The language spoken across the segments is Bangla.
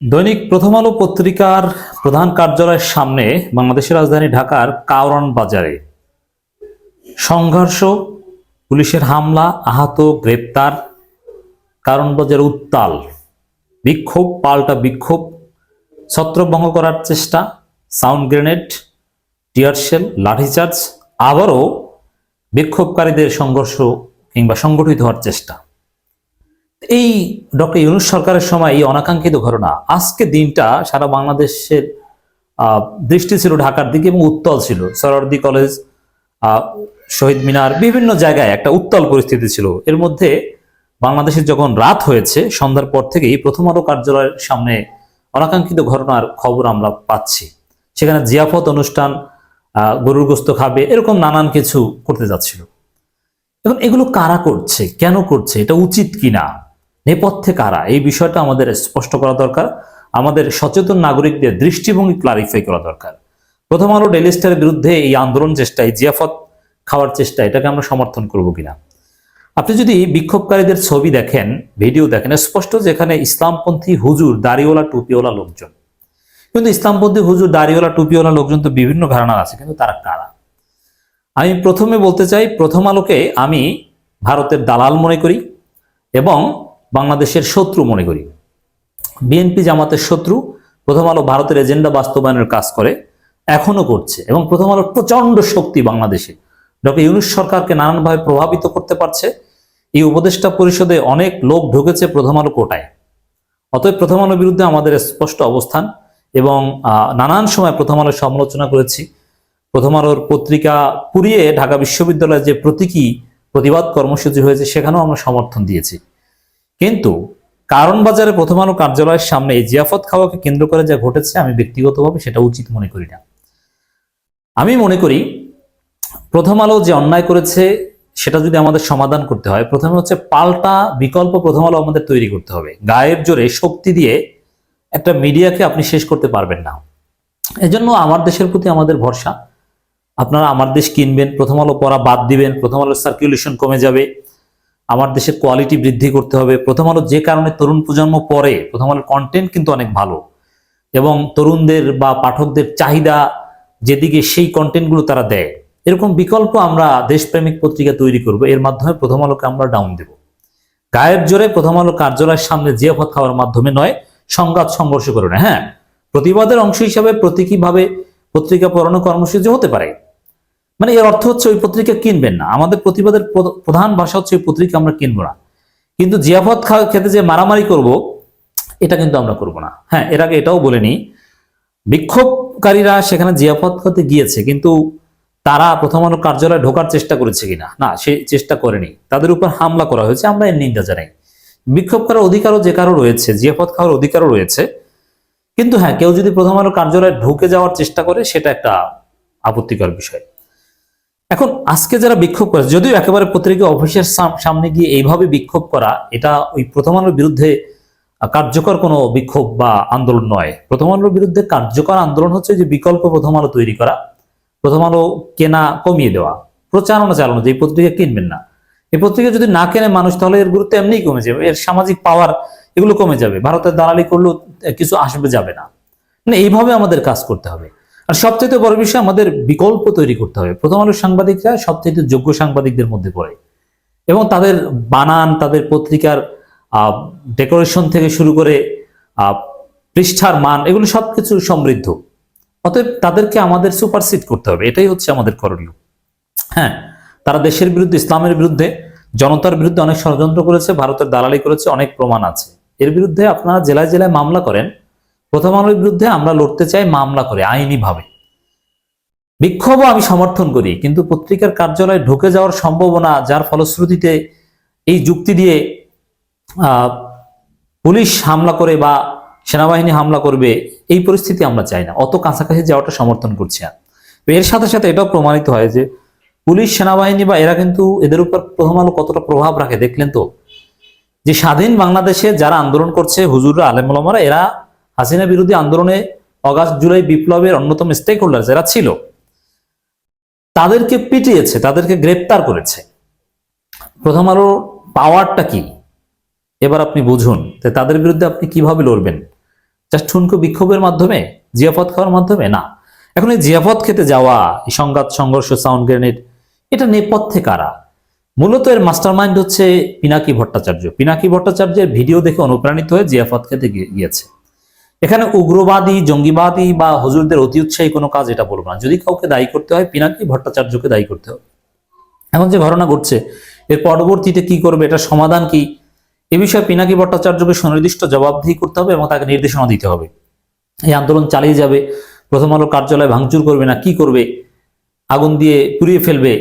দৈনিক প্রথম আলো পত্রিকার প্রধান কার্যালয়ের সামনে বাংলাদেশের রাজধানী ঢাকার কারওয়ান বাজারে সংঘর্ষ, পুলিশের হামলা, আহত, গ্রেপ্তার, কারওয়ান বাজারে উত্তাল, বিক্ষোভ পাল্টা বিক্ষোভ, ছত্রভঙ্গ করার চেষ্টা, সাউন্ড গ্রেনেড, টিয়ারশেল, লাঠিচার্জ, আবারও বিক্ষোভকারীদের সংঘর্ষ কিংবা সংগঠিত হওয়ার চেষ্টা। এই ডক্টর ইউনূস সরকারের সময় এই অনাকাঙ্ক্ষিত ঘটনা, আজকে দিনটা সারা বাংলাদেশের দৃষ্টি ছিল ঢাকার দিকে এবং উত্তাল ছিল। সরওয়ার্দী কলেজ, শহীদ মিনার, বিভিন্ন জায়গায় একটা উত্তাল পরিস্থিতি ছিল। এর মধ্যে বাংলাদেশের যখন রাত হয়েছে সন্ধ্যার পর থেকেই প্রথম আলো কার্যালয়ের সামনে অনাকাঙ্ক্ষিত ঘটনার খবর আমরা পাচ্ছি। সেখানে জিয়াফত অনুষ্ঠান, গরুর গোস্ত খাবে, এরকম নানান কিছু করতে যাচ্ছিল। এখন এগুলো কারা করছে, কেন করছে, এটা উচিত কিনা, নেপথ্যে কারা, এই বিষয়টা আমাদের স্পষ্ট করা দরকার। আমাদের সচেতন নাগরিকদের দৃষ্টিভঙ্গি ক্লারিফাই করা দরকার। প্রথম আলো ডেইলি স্টারের বিরুদ্ধে এই আন্দোলন চেষ্টা, এই জিয়াফত খাওয়ার চেষ্টা, এটাকে আমরা সমর্থন করব কিনা। আপনি যদি বিক্ষোভকারীদের ছবি দেখেন, ভিডিও দেখেন, স্পষ্ট যেখানে ইসলামপন্থী হুজুর, দাড়িওয়ালা, টুপিওয়ালা লোকজন। কিন্তু ইসলামপন্থী হুজুর, দাড়িওয়ালা, টুপিওয়ালা লোকজন তো বিভিন্ন ঘরানার আছে, কিন্তু তারা কারা? আমি প্রথমে বলতে চাই, প্রথম আলোকে আমি ভারতের দালাল মনে করি এবং বাংলাদেশের শত্রু মনে করি। বিএনপি জামাতের শত্রু, প্রথম আলো ভারতের এজেন্ডা বাস্তবায়নের কাজ করে, এখনো করছে, এবং প্রথম আলোর প্রচন্ড শক্তি বাংলাদেশে ডক্টর ইউনূস সরকারকে নানানভাবে প্রভাবিত করতে পারছে। এই উপদেষ্টা পরিষদে অনেক লোক ঢুকেছে প্রথম আলো কোটায়। অতএব প্রথম আলোর বিরুদ্ধে আমাদের স্পষ্ট অবস্থান, এবং নানান সময় প্রথম আলোর সমালোচনা করেছি। প্রথম আলোর পত্রিকা পুড়িয়ে ঢাকা বিশ্ববিদ্যালয়ে যে প্রতীকী প্রতিবাদ কর্মসূচি হয়েছে সেখানেও আমরা সমর্থন দিয়েছি। কিন্তু কারওয়ান বাজারে প্রথম আলো কার্যালয়ের সামনে এই জিয়াফত খাওয়াকে কেন্দ্র করে যা ঘটেছে, আমি ব্যক্তিগতভাবে সেটা উচিত মনে করি না। আমি মনে করি প্রথম আলো যে অন্যায় করেছে সেটা যদি আমাদের সমাধান করতে হয়, প্রথমে হচ্ছে পাল্টা বিকল্প প্রথম আলো আমাদের তৈরি করতে হবে। গায়ের জোরে শক্তি দিয়ে একটা মিডিয়াকে আপনি শেষ করতে পারবেন না। এজন্য আমার দেশের প্রতি আমাদের ভরসা। আপনারা আমার দেশ কিনবেন, প্রথম আলো পড়া বাদ দিবেন, প্রথম আলোর সার্কুলেশন কমে যাবে, আমার দেশের কোয়ালিটি বৃদ্ধি করতে হবে। প্রথম আলো যে কারণে তরুণ প্রজন্ম পড়ে, প্রথম আলোর কন্টেন্ট কিন্তু অনেক ভালো, এবং তরুণদের বা পাঠকদের চাহিদা যেদিকে সেই কন্টেন্টগুলো তারা দেয়। এরকম বিকল্প আমরা দেশপ্রেমিক পত্রিকা তৈরি করব, এর মাধ্যমে প্রথম আলোকে আমরা ডাউন দেব। গায়ের জোরে প্রথম আলো কার্যালয়ের সামনে জিয়াফত খাওয়ার মাধ্যমে নয়, সংঘাত সংঘর্ষ করে না। হ্যাঁ, প্রতিবাদের অংশ হিসাবে প্রতীকীভাবে পত্রিকা পড়ানো কর্মসূচি হতে পারে, মানে এর অর্থ হচ্ছে ওই পত্রিকা কিনবেন না। আমাদের প্রতিবাদের প্রধান ভাষা হচ্ছে ওই পত্রিকা আমরা কিনবো না, কিন্তু জিয়াফত খেতে যে মারামারি করব, এটা কিন্তু আমরা করব না। হ্যাঁ, এর আগে এটাও বলে নিই, বিক্ষোভকারীরা সেখানে জিয়াফত খেতে গিয়েছে, কিন্তু তারা প্রথম আলো কার্যালয়ে ঢোকার চেষ্টা করেছে কিনা, না, সে চেষ্টা করেনি। তাদের উপর হামলা করা হয়েছে, আমরা এর নিন্দা জানাই। বিক্ষোভ করার অধিকারও যে কারো রয়েছে, জিয়াফত খাওয়ার অধিকারও রয়েছে, কিন্তু হ্যাঁ, কেউ যদি প্রথম আলো কার্যালয়ে ঢুকে যাওয়ার চেষ্টা করে সেটা একটা আপত্তিকর বিষয়। এখন আজকে যারা বিক্ষোভ করে, যদিও একেবারে পত্রিকা অফিসের সামনে গিয়ে এইভাবে বিক্ষোভ করা, এটা ওই প্রথম আলোর বিরুদ্ধে কার্যকর কোনো বিক্ষোভ বা আন্দোলন নয়। প্রথম আলোর বিরুদ্ধে কার্যকর আন্দোলন হচ্ছে যে বিকল্প প্রথম আলো তৈরি করা, প্রথম আলো কেনা কমিয়ে দেওয়া, প্রচারণা চালানো যে এই পত্রিকা কিনবেন না। এই পত্রিকা যদি না কেনে মানুষ, তাহলে এর গুরুত্ব এমনিই কমে যাবে, এর সামাজিক পাওয়ার এগুলো কমে যাবে, ভারতের দালালি করলেও কিছু আসবে যাবে না। মানে এইভাবে আমাদের কাজ করতে হবে। আর সবচেয়ে বড় বিষয়, আমাদের বিকল্প তৈরি করতে হবে। প্রথম আলোর সাংবাদিকরা সবচেয়ে যোগ্য সাংবাদিকদের মধ্যে পড়ে, এবং তাদের বানান, তাদের পত্রিকার ডেকোরেশন থেকে শুরু করে পৃষ্ঠার মান, এগুলো সবকিছু সমৃদ্ধ। অতএব তাদেরকে আমাদের সুপারসিড করতে হবে, এটাই হচ্ছে আমাদের করণীয়। হ্যাঁ, তারা দেশের বিরুদ্ধে, ইসলামের বিরুদ্ধে, জনতার বিরুদ্ধে অনেক ষড়যন্ত্র করেছে, ভারতের দালালি করেছে, অনেক প্রমাণ আছে। এর বিরুদ্ধে আপনারা জেলায় জেলায় মামলা করেন। প্রথম আলোর বিরুদ্ধে আমরা লড়তে চাই মামলা করে, আইনিভাবে। বিক্ষোভও আমি সমর্থন করি, কিন্তু পত্রিকার কার্যালয়ে ঢুকে যাওয়ার সম্ভাবনা, যার ফলশ্রুতিতে এই যুক্তি দিয়ে পুলিশ হামলা করে বা সেনাবাহিনী হামলা করবে, এই পরিস্থিতি আমরা চাই না। অত কাছাকাছি যাওয়াটা সমর্থন করছি না। এর সাথে সাথে এটাও প্রমাণিত হয় যে পুলিশ, সেনাবাহিনী বা এরা কিন্তু, এদের উপর প্রথম আলো কতটা প্রভাব রাখে দেখলেন তো। যে স্বাধীন বাংলাদেশে যারা আন্দোলন করছে, হুজুররা, আলেম ওলামারা, এরা হাসিনা বিরোধী আন্দোলনে, অগাস্ট জুলাই বিপ্লবের অন্যতম স্টেক হোল্ডার যারা ছিল, তাদেরকে পিটিয়েছে, তাদেরকে গ্রেপ্তার করেছে। প্রথম আলো পাওয়ারটা কি এবার আপনি বুঝুন, তাদের বিরুদ্ধে আপনি কিভাবে লড়বেন। জাস্ট ঠুনকো বিক্ষোভের মাধ্যমে, জিয়াফত খাওয়ার মাধ্যমে? না। এখন এই জিয়াফত খেতে যাওয়া, এই সংঘাত সংঘর্ষ, সাউন্ড গ্রেনেড, এটা নেপথ্যে কারা? মূলত এর মাস্টারমাইন্ড হচ্ছে পিনাকি ভট্টাচার্য। পিনাকি ভট্টাচার্যের ভিডিও দেখে অনুপ্রাণিত হয়ে জিয়াফত খেতে গিয়েছে। এখানে উগ্রবাদী, জঙ্গিবাদী বা হুজুরদের অতি উৎসাহী কোনো কাজ এটা বলবো না। যদি কাউকে দায়ী করতে হয়, পিনাকি ভট্টাচার্যকে দায়ী করতে হবে। এখন যে ঘটনা ঘটছে, এর পরবর্তীতে কি করবে, এটা সমাধান কি, এ বিষয়ে পিনাকি ভট্টাচার্যকে সুনির্দিষ্ট জবাবদিহি করতে হবে এবং তাকে নির্দেশনা দিতে হবে। এই আন্দোলন চালিয়ে যাবে, প্রথম আলো কার্যালয় ভাঙচুর করবে না কি করবে, আগুন দিয়ে পুড়িয়ে ফেলবে,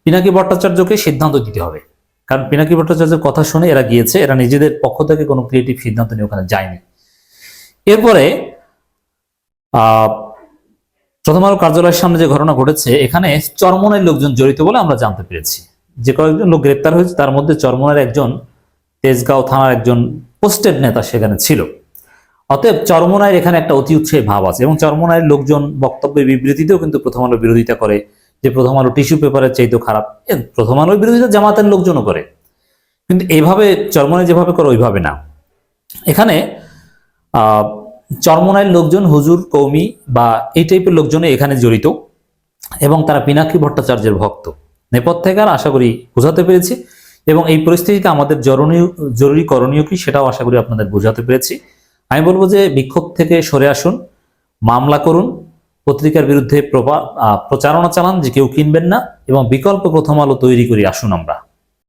পিনাকি ভট্টাচার্যকে সিদ্ধান্ত দিতে হবে। কারণ পিনাকি ভট্টাচার্যের কথা শুনে এরা গিয়েছে, এরা নিজেদের পক্ষ থেকে কোনো ক্রিয়েটিভ সিদ্ধান্ত নিয়ে ওখানে যায়নি। এরপরে প্রথম আলো কার্যালয়ের সামনে যে ঘটনা ঘটেছে, এখানে চরমনের লোকজন জড়িত বলে আমরা জানতে পেরেছি। যে কয়েকজন লোক গ্রেপ্তার হয়েছে তার মধ্যে চরমনের একজন, তেজগাঁও থানার একজন পোস্টেড নেতা সেখানে ছিল। অতএব চরমনাইয়ের এখানে একটা অতি উৎসাহী ভাব আছে এবং চরমনাইয়ের লোকজন বক্তব্যের বিবৃতিতেও কিন্তু প্রথম আলোর বিরোধিতা করে, যে প্রথম আলো টিস্যু পেপারের চাইতেও খারাপ। প্রথম আলোর বিরোধিতা জামাতের লোকজনও করে, কিন্তু এইভাবে চরমনাই যেভাবে করে ওইভাবে না। এখানে চরমনাইয়ের লোকজন, হুজুর, কৌমি বা এই টাইপের লোকজনে এখানে জড়িত এবং তারা পিনাকি ভট্টাচার্যের ভক্ত। নেপথ্যেকার আশা করি বোঝাতে পেরেছি এবং এই পরিস্থিতিতে আমাদের জরুরি করণীয় কি সেটাও আশা করি আপনাদের বোঝাতে পেরেছি। আমি বলবো যে বিক্ষোভ থেকে সরে আসুন, মামলা করুন, পত্রিকার বিরুদ্ধে প্রচারণা চালান যে কেউ কিনবেন না এবং বিকল্প প্রথম আলো তৈরি করি আসুন আমরা।